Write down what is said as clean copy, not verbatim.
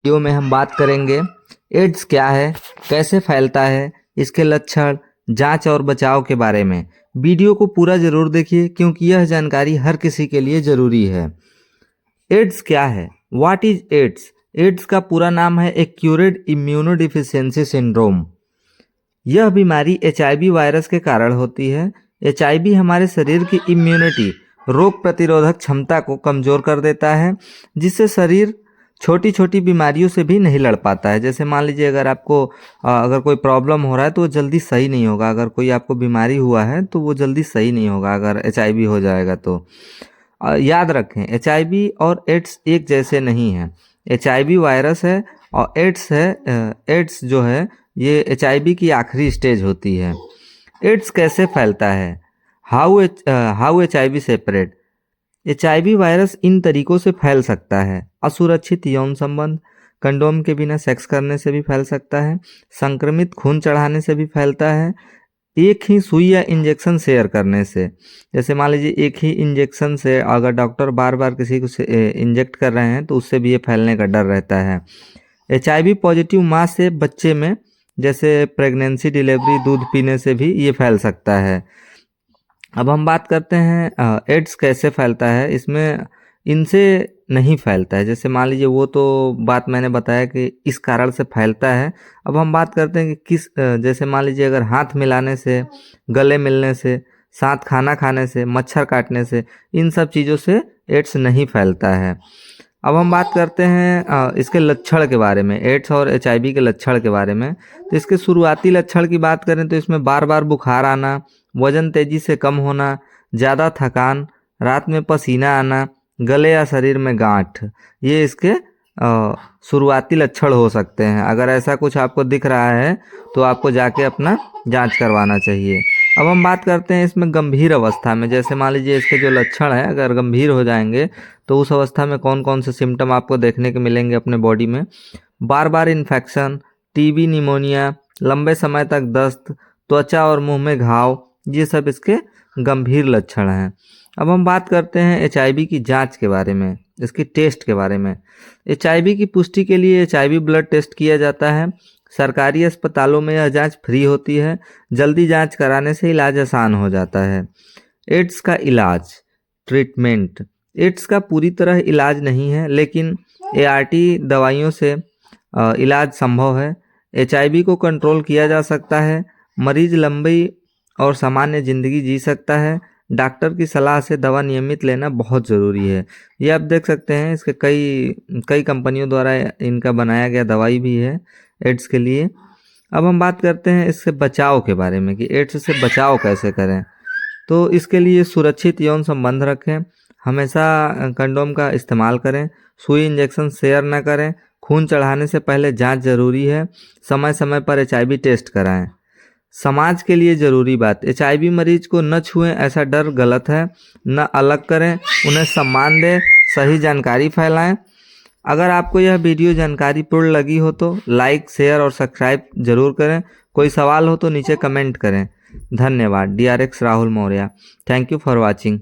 Video में हम बात करेंगे एड्स क्या है, कैसे फैलता है, इसके लक्षण, जांच और बचाव के बारे में। वीडियो को पूरा जरूर देखिए क्योंकि यह जानकारी हर किसी के लिए जरूरी है। एड्स क्या है? What is ads? एड्स का पूरा नाम है एक्यूरेट इम्यूनोडिफिशियेंसी सिंड्रोम। यह बीमारी HIV वायरस के कारण होती है। HIV हमारे शरीर की इम्यूनिटी, रोग प्रतिरोधक क्षमता को कमजोर कर देता है, जिससे शरीर छोटी छोटी बीमारियों से भी नहीं लड़ पाता है। जैसे मान लीजिए अगर कोई प्रॉब्लम हो रहा है तो वो जल्दी सही नहीं होगा। अगर कोई आपको बीमारी हुआ है तो वो जल्दी सही नहीं होगा अगर HIV हो जाएगा तो। याद रखें, HIV और एड्स एक जैसे नहीं हैं। HIV वायरस है और एड्स है। एड्स जो है ये HIV की आखिरी स्टेज होती है। एड्स कैसे फैलता है? How HIV separate? HIV virus इन तरीकों से फैल सकता है। असुरक्षित यौन संबंध, कंडोम के बिना सेक्स करने से भी फैल सकता है। संक्रमित खून चढ़ाने से भी फैलता है। एक ही सुई या इंजेक्शन शेयर करने से, जैसे मान लीजिए एक ही इंजेक्शन से अगर डॉक्टर बार बार किसी को इंजेक्ट कर रहे हैं तो उससे भी ये फैलने का डर रहता है। HIV पॉजिटिव माँ से बच्चे में, जैसे प्रेगनेंसी, डिलीवरी, दूध पीने से भी ये फैल सकता है। अब हम बात करते हैं एड्स कैसे फैलता है। इसमें इनसे नहीं फैलता है। जैसे मान लीजिए वो तो बात मैंने बताया कि इस कारण से फैलता है। अब हम बात करते हैं कि जैसे मान लीजिए अगर हाथ मिलाने से, गले मिलने से, साथ खाना खाने से, मच्छर काटने से, इन सब चीज़ों से एड्स नहीं फैलता है। अब हम बात करते हैं इसके लक्षण के बारे में, एड्स और HIV के लक्षण के बारे में। तो इसके शुरुआती लक्षण की बात करें तो इसमें बार बार बुखार आना, वजन तेजी से कम होना, ज़्यादा थकान, रात में पसीना आना, गले या शरीर में गांठ, ये इसके शुरुआती लक्षण हो सकते हैं। अगर ऐसा कुछ आपको दिख रहा है तो आपको जाके अपना जांच करवाना चाहिए। अब हम बात करते हैं इसमें गंभीर अवस्था में। जैसे मान लीजिए इसके जो लक्षण हैं अगर गंभीर हो जाएंगे तो उस अवस्था में कौन कौन से सिम्टम आपको देखने के मिलेंगे अपने बॉडी में? बार बार इन्फेक्शन, TB, निमोनिया, लंबे समय तक दस्त, त्वचा और मुंह में घाव, ये सब इसके गंभीर लक्षण हैं। अब हम बात करते हैं HIV की जांच के बारे में, इसकी टेस्ट के बारे में। HIV की पुष्टि के लिए HIV ब्लड टेस्ट किया जाता है। सरकारी अस्पतालों में यह जांच फ्री होती है। जल्दी जांच कराने से इलाज आसान हो जाता है। एड्स का इलाज, ट्रीटमेंट। एड्स का पूरी तरह इलाज नहीं है, लेकिन ART दवाइयों से इलाज संभव है। HIV को कंट्रोल किया जा सकता है। मरीज लंबी और सामान्य जिंदगी जी सकता है। डॉक्टर की सलाह से दवा नियमित लेना बहुत ज़रूरी है। ये आप देख सकते हैं, इसके कई कंपनियों द्वारा इनका बनाया गया दवाई भी है एड्स के लिए। अब हम बात करते हैं इससे बचाव के बारे में कि एड्स से बचाव कैसे करें। तो इसके लिए सुरक्षित यौन संबंध रखें, हमेशा कंडोम का इस्तेमाल करें, सुई इंजेक्शन शेयर न करें, खून चढ़ाने से पहले जांच जरूरी है, समय समय पर HIV टेस्ट कराएं। समाज के लिए ज़रूरी बात, HIV मरीज को न छुएं ऐसा डर गलत है। न अलग करें, उन्हें सम्मान दें, सही जानकारी फैलाएं। अगर आपको यह वीडियो जानकारीपूर्ण लगी हो तो लाइक, शेयर और सब्सक्राइब जरूर करें। कोई सवाल हो तो नीचे कमेंट करें। धन्यवाद। DRX Rahul Maurya. Thank you for watching.